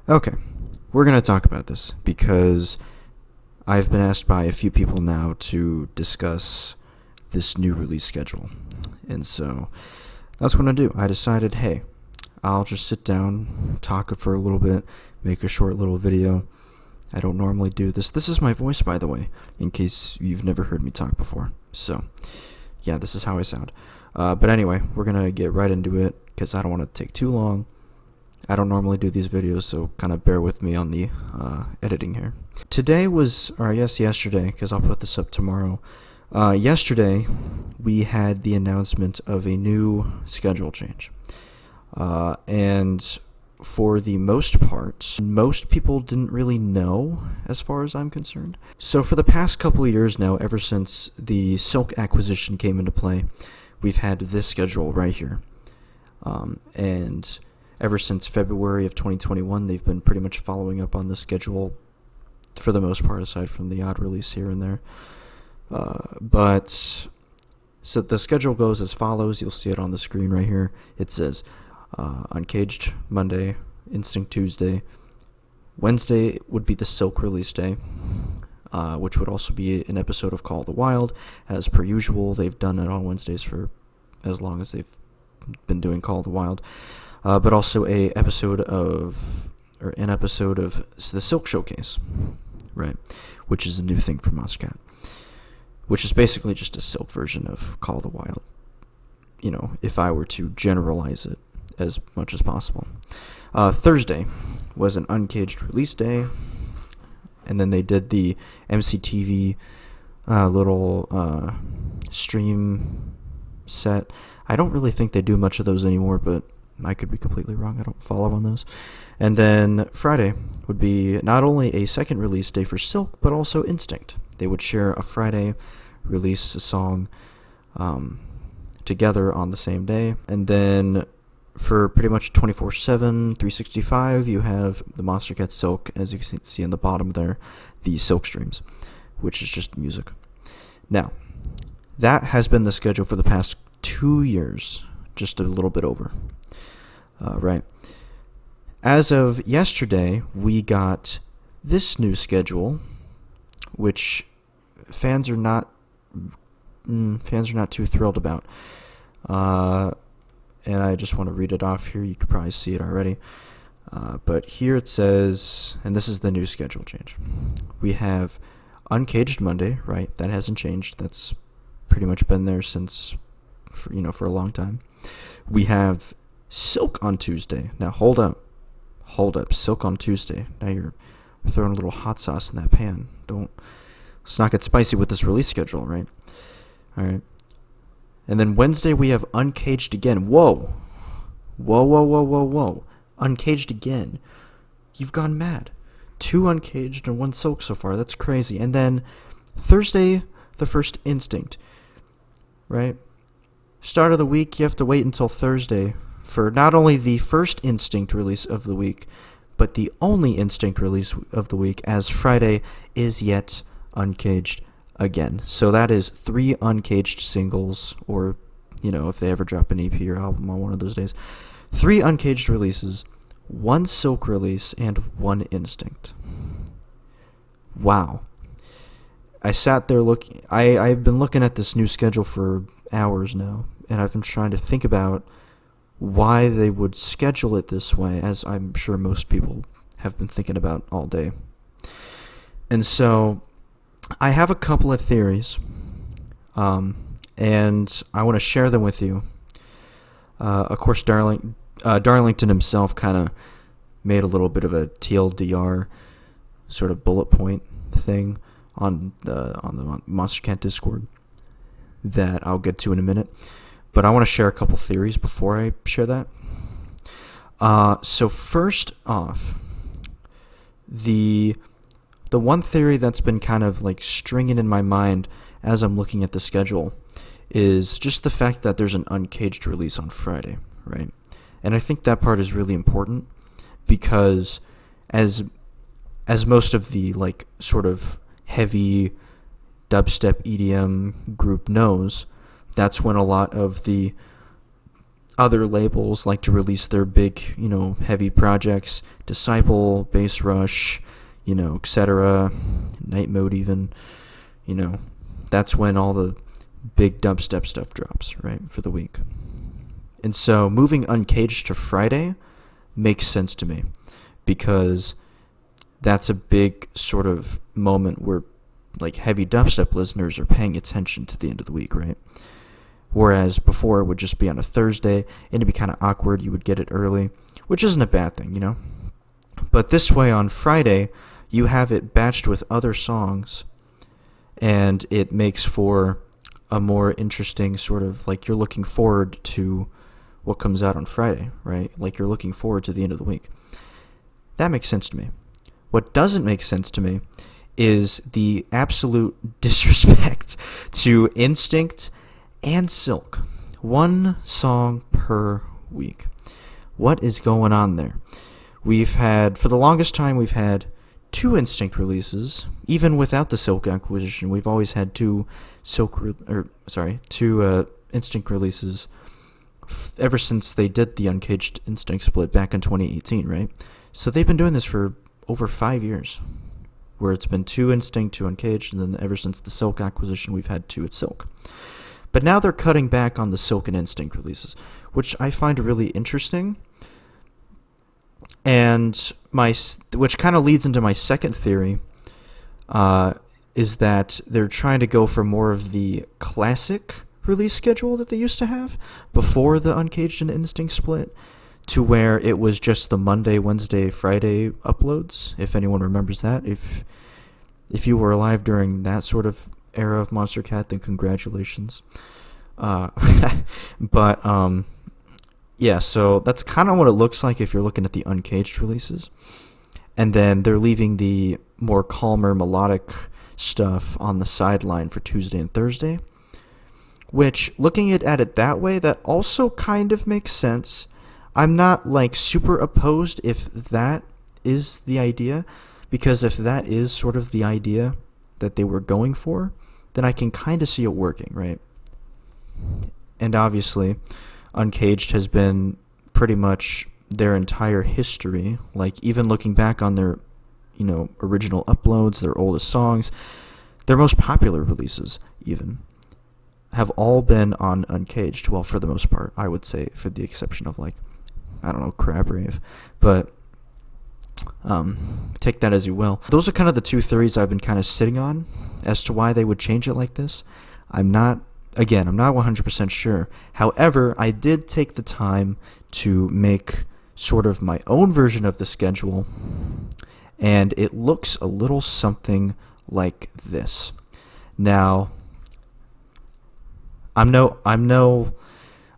Okay, we're going to talk about this because I've been asked by a few people now to discuss this new release schedule. And so that's what I'm going to do. I decided, hey, I'll just sit down, talk for a little bit, make a short little video. I don't normally do this. This is my voice, by the way, in case you've never heard me talk before. So, yeah, this is how I sound. But anyway, we're going to get right into it because I don't want to take too long. I don't normally do these videos, so kind of bear with me on the editing here. Today was, or I guess yesterday, because I'll put this up tomorrow. Yesterday, we had the announcement of a new schedule change. And for the most part, most people didn't really know, as far as I'm concerned. So for the past couple of years now, ever since the Silk acquisition came into play, we've had this schedule right here. And ever since February of 2021, they've been pretty much following up on the schedule for the most part, aside from the odd release here and there. So the schedule goes as follows. You'll see it on the screen right here. It says Uncaged Monday, Instinct Tuesday. Wednesday would be the Silk release day, which would also be an episode of Call of the Wild. As per usual, they've done it on Wednesdays for as long as they've been doing Call of the Wild. But also an episode of the Silk Showcase, right? Which is a new thing for Monstercat. Which is basically just a Silk version of Call of the Wild. You know, if I were to generalize it as much as possible. Thursday was an Uncaged release day, and then they did the MCTV little stream set. I don't really think they do much of those anymore, but I could be completely wrong. I don't follow on those. And then Friday would be not only a second release day for Silk, but also Instinct. They would share a Friday, release a song together on the same day. And then for pretty much 24/7, 365, you have the Monstercat Silk, as you can see in the bottom there, the Silk streams, which is just music. Now, that has been the schedule for the past 2 years, just a little bit over. Right. As of yesterday, we got this new schedule, which fans are not too thrilled about. And I just want to read it off here. You could probably see it already. But here it says, and this is the new schedule change. We have Uncaged Monday, right? That hasn't changed. That's pretty much been there since, for a long time. We have Silk on Tuesday. Now, hold up. Silk on Tuesday. Now you're throwing a little hot sauce in that pan. Let's not get spicy with this release schedule, right? All right. And then Wednesday we have Uncaged again. Whoa. Uncaged again. You've gone mad. 2 Uncaged and 1 Silk so far. That's crazy. And then Thursday, the first Instinct, right? Start of the week, you have to wait until Thursday for not only the first Instinct release of the week, but the only Instinct release of the week, as Friday is yet Uncaged again. So that is 3 Uncaged singles, or, if they ever drop an EP or album on one of those days. 3 Uncaged releases, 1 Silk release, and 1 Instinct. Wow. I sat there I've been looking at this new schedule for hours now, and I've been trying to think about why they would schedule it this way, as I'm sure most people have been thinking about all day. And so I have a couple of theories, and I want to share them with you. Of course, Darlington himself kind of made a little bit of a TLDR sort of bullet point thing on the Monstercat Discord that I'll get to in a minute. But I want to share a couple theories before I share that. So first off, the one theory that's been kind of like stringing in my mind as I'm looking at the schedule is just the fact that there's an Uncaged release on Friday, right? And I think that part is really important because as most of the like sort of heavy dubstep EDM group knows, that's when a lot of the other labels like to release their big, heavy projects, Disciple, Bass Rush, etc., Night Mode even, that's when all the big dubstep stuff drops, right, for the week. And so moving Uncaged to Friday makes sense to me, because that's a big sort of moment where like heavy dubstep listeners are paying attention to the end of the week, right? Whereas before it would just be on a Thursday, and it'd be kind of awkward. You would get it early, which isn't a bad thing, But this way on Friday, you have it batched with other songs, and it makes for a more interesting sort of, like, you're looking forward to what comes out on Friday, right? Like, you're looking forward to the end of the week. That makes sense to me. What doesn't make sense to me is the absolute disrespect to Instinct and Silk. One song per week. What is going on there? For the longest time, we've had 2 Instinct releases. Even without the Silk acquisition, we've always had 2 Instinct releases ever since they did the Uncaged Instinct split back in 2018, right? So they've been doing this for over 5 years, where it's been 2 Instinct, 2 Uncaged, and then ever since the Silk acquisition, we've had 2 at Silk. But now they're cutting back on the Silk and Instinct releases, which I find really interesting, and which kind of leads into my second theory, is that they're trying to go for more of the classic release schedule that they used to have before the Uncaged and Instinct split, to where it was just the Monday, Wednesday, Friday uploads, if anyone remembers that. If you were alive during that sort of era of Monstercat, then congratulations. But yeah, so that's kind of what it looks like if you're looking at the Uncaged releases. And then they're leaving the more calmer, melodic stuff on the sideline for Tuesday and Thursday, which, looking at it that way, that also kind of makes sense. I'm not like super opposed if that is the idea, because if that is sort of the idea that they were going for, then I can kind of see it working, right? And obviously, Uncaged has been pretty much their entire history, like even looking back on their, original uploads, their oldest songs, their most popular releases even, have all been on Uncaged. Well, for the most part, I would say, for the exception of, like, I don't know, Crab Rave. But take that as you will. Those are kind of the 2 theories I've been kind of sitting on as to why they would change it like this. I'm not 100% sure. However, I did take the time to make sort of my own version of the schedule, and it looks a little something like this. Now, I'm not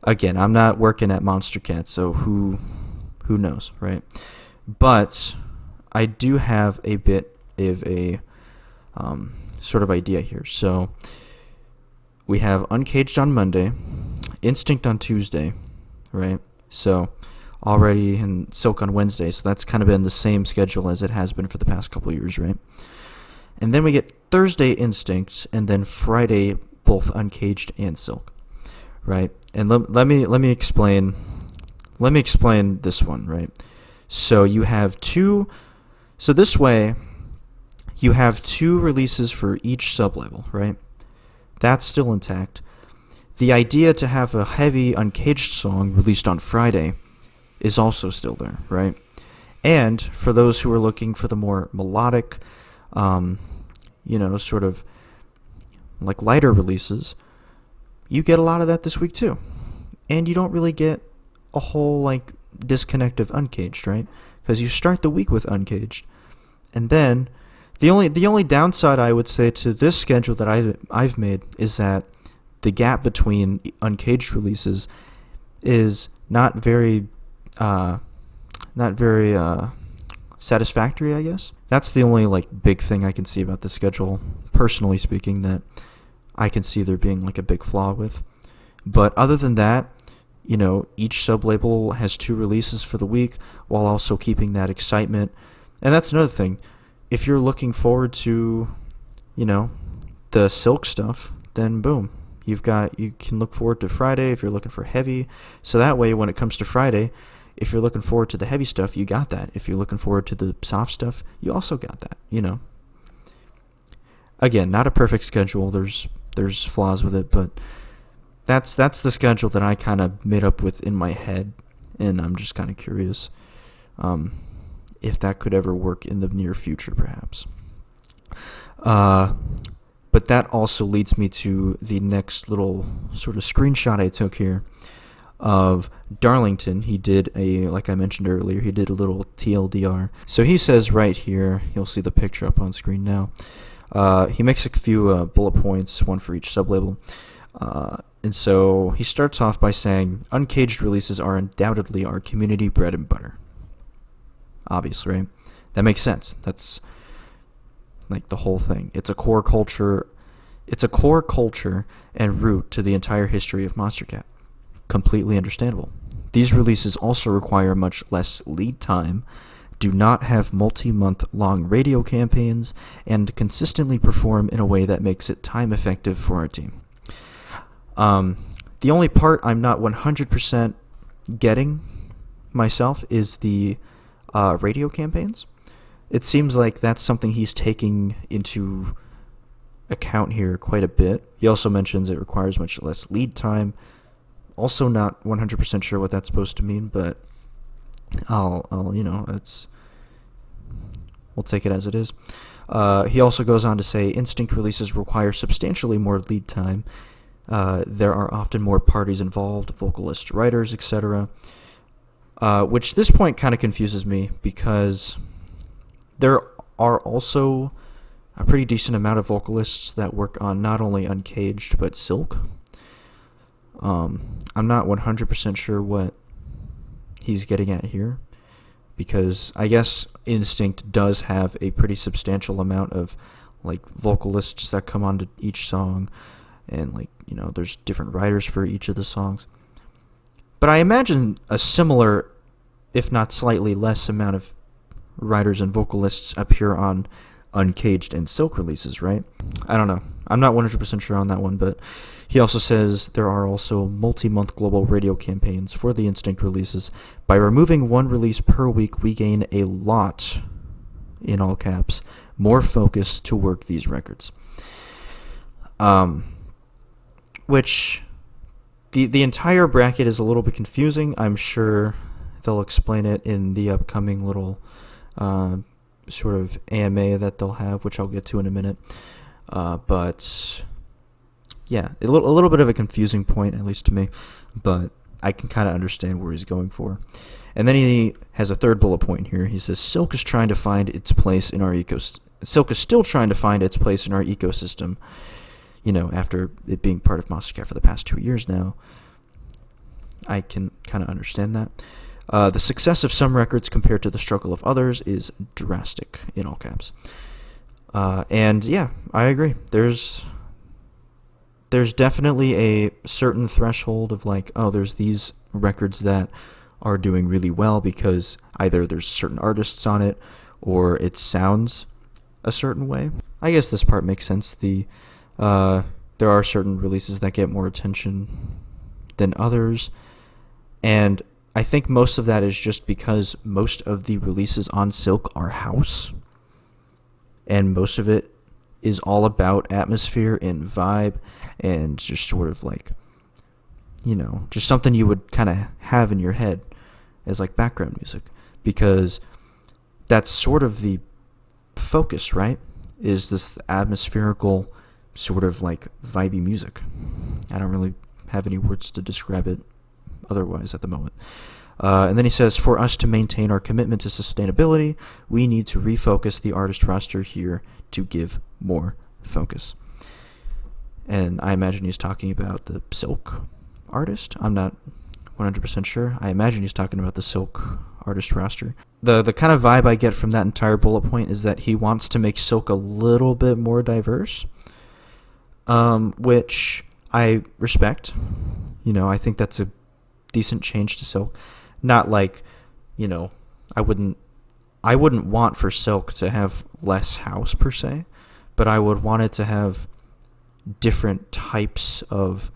working at Monstercat, so who knows, right? But I do have a bit of a sort of idea here. So we have Uncaged on Monday, Instinct on Tuesday, right? So already, and Silk on Wednesday, so that's kind of been the same schedule as it has been for the past couple of years, right? And then we get Thursday Instinct, and then Friday both Uncaged and Silk, right? And let me explain this one, right? So you have 2. So this way, you have 2 releases for each sub-label, right? That's still intact. The idea to have a heavy Uncaged song released on Friday is also still there, right? And for those who are looking for the more melodic, sort of like lighter releases, you get a lot of that this week too. And you don't really get a whole like disconnect of Uncaged, right? Because you start the week with Uncaged, and then the only downside I would say to this schedule that I've made is that the gap between Uncaged releases is not very satisfactory, I guess. That's the only like big thing I can see about the schedule, personally speaking, that I can see there being like a big flaw with. But other than that, each sub-label has 2 releases for the week while also keeping that excitement. And that's another thing. If you're looking forward to, the Silk stuff, then boom, You can look forward to Friday if you're looking for heavy. So that way, when it comes to Friday, if you're looking forward to the heavy stuff, you got that. If you're looking forward to the soft stuff, you also got that. Again, not a perfect schedule. There's flaws with it, but that's the schedule that I kind of made up with in my head, and I'm just kind of curious if that could ever work in the near future, perhaps. But that also leads me to the next little sort of screenshot I took here of Darlington. He did like I mentioned earlier, he did a little TLDR. So he says right here, you'll see the picture up on screen now. He makes a few bullet points, one for each sublabel. And so he starts off by saying, uncaged releases are undoubtedly our community bread and butter. Obviously, right? That makes sense. That's like the whole thing. It's a core culture and root to the entire history of Monstercat. Completely understandable. These releases also require much less lead time, do not have multi-month long radio campaigns, and consistently perform in a way that makes it time effective for our team. The only part I'm not 100% getting myself is the radio campaigns. It seems like that's something he's taking into account here quite a bit. He also mentions it requires much less lead time. Also not 100% sure what that's supposed to mean, but we'll take it as it is. He also goes on to say instinct releases require substantially more lead time. There are often more parties involved, vocalists, writers, etc. Which this point kind of confuses me because there are also a pretty decent amount of vocalists that work on not only Uncaged but Silk. I'm not 100% sure what he's getting at here, because I guess Instinct does have a pretty substantial amount of like vocalists that come onto each song, and there's different writers for each of the songs. But I imagine a similar, if not slightly less, amount of writers and vocalists appear on Uncaged and Silk releases, right? I don't know. I'm not 100% sure on that one, but he also says there are also multi-month global radio campaigns for the Instinct releases. By removing one release per week, we gain a lot, in all caps, more focus to work these records. Which the entire bracket is a little bit confusing. I'm sure they'll explain it in the upcoming little sort of AMA that they'll have, which I'll get to in a minute. But yeah, a little bit of a confusing point, at least to me, but I can kind of understand where he's going for. And then he has a third bullet point here. He says, Silk is trying to find its place in our Silk is still trying to find its place in our ecosystem, after it being part of Monstercat for the past 2 years now. I can kind of understand that. The success of some records compared to the struggle of others is drastic, in all caps. And yeah, I agree. There's definitely a certain threshold of there's these records that are doing really well because either there's certain artists on it or it sounds a certain way. I guess this part makes sense. There are certain releases that get more attention than others, and I think most of that is just because most of the releases on Silk are house, and most of it is all about atmosphere and vibe and just sort of just something you would kind of have in your head as background music, because that's sort of the focus, right? Is this atmospherical sort of vibey music. I don't really have any words to describe it otherwise at the moment. And then he says, for us to maintain our commitment to sustainability, we need to refocus the artist roster here to give more focus. And I imagine he's talking about the Silk artist. I'm not 100% sure. I imagine he's talking about the Silk artist roster. The kind of vibe I get from that entire bullet point is that he wants to make Silk a little bit more diverse, which I respect. I think that's a decent change to Silk. Not I wouldn't want for Silk to have less house per se, but I would want it to have different types of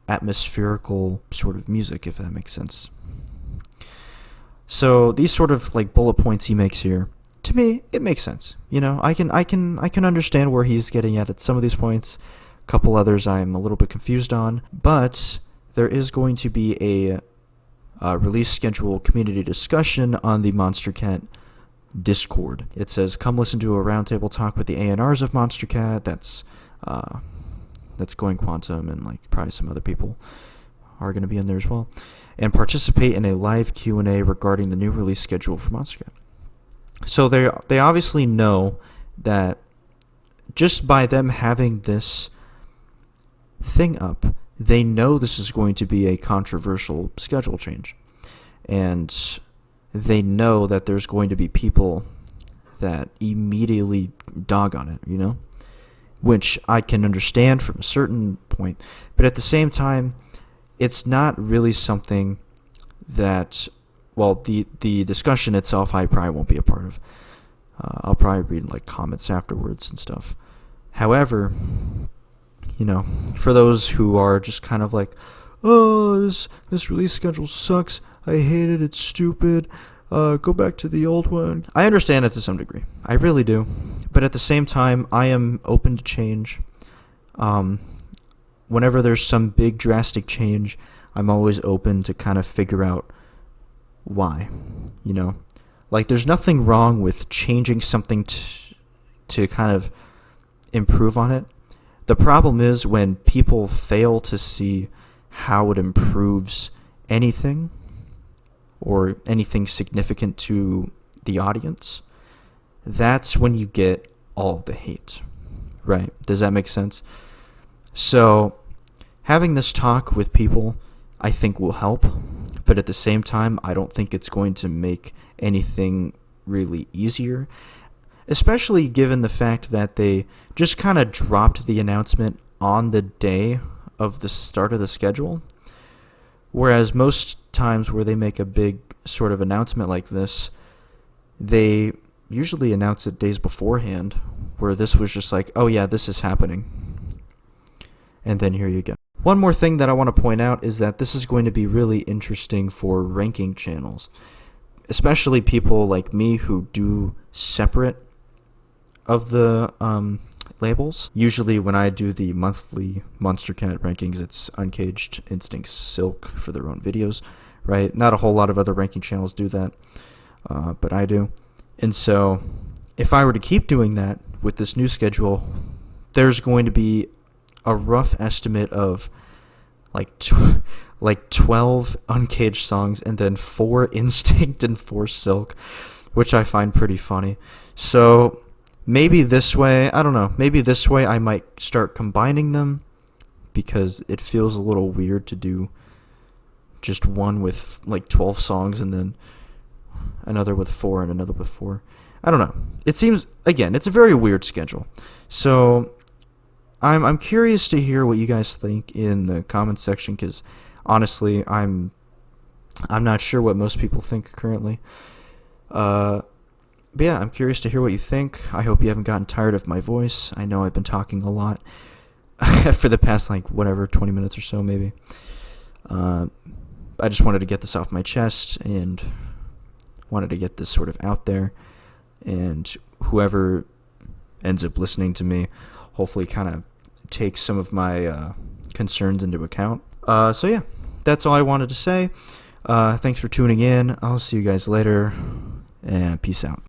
atmospherical sort of music, if that makes sense. So these sort of like bullet points he makes here, to me, it makes sense. You know, I can understand where he's getting at some of these points. A couple others I'm a little bit confused on, but there is going to be a release schedule community discussion on the Monstercat Discord. It says, come listen to a roundtable talk with the A&Rs of Monstercat. That's Going Quantum, and like probably some other people are going to be in there as well, and participate in a live Q&A regarding the new release schedule for Monstercat. So they obviously know that just by them having this thing up, they know this is going to be a controversial schedule change, and they know that there's going to be people that immediately dog on it, you know, which I can understand from a certain point, but at the same time, it's not really something that, well, the discussion itself I probably won't be a part of. I'll probably read like comments afterwards and stuff. However, you know, for those who are just kind of like, oh, this release schedule sucks, I hate it, it's stupid, go back to the old one. I understand it to some degree. I really do. But at the same time, I am open to change. Whenever there's some big drastic change, I'm always open to kind of figure out why, you know. Like, there's nothing wrong with changing something to kind of improve on it. The problem is when people fail to see how it improves anything or anything significant to the audience. That's when you get all of the hate, right? Does that make sense? So having this talk with people, I think, will help, but at the same time, I don't think it's going to make anything really easier, especially given the fact that they just kind of dropped the announcement on the day of the start of the schedule, whereas most times where they make a big sort of announcement like this, they usually announce it days beforehand, where this was just like, oh yeah, this is happening, and then here you go. One more thing that I want to point out is that this is going to be really interesting for ranking channels, especially people like me who do separate of the labels. Usually when I do the monthly Monstercat rankings, it's Uncaged, Instinct, Silk for their own videos, right? Not a whole lot of other ranking channels do that, but I do. And so if I were to keep doing that with this new schedule, there's going to be a rough estimate of like 12 Uncaged songs and then 4 Instinct and 4 Silk, which I find pretty funny. So maybe this way, I don't know, maybe this way I might start combining them, because it feels a little weird to do just one with like 12 songs and then another with 4 and another with 4. I don't know. It seems, again, it's a very weird schedule. So I'm curious to hear what you guys think in the comments section, because honestly, I'm not sure what most people think currently. But yeah, I'm curious to hear what you think. I hope you haven't gotten tired of my voice. I know I've been talking a lot for the past, 20 minutes or so, maybe. I just wanted to get this off my chest and wanted to get this sort of out there. And whoever ends up listening to me, hopefully kind of take some of my concerns into account. So yeah, that's all I wanted to say. Thanks for tuning in. I'll see you guys later, and peace out.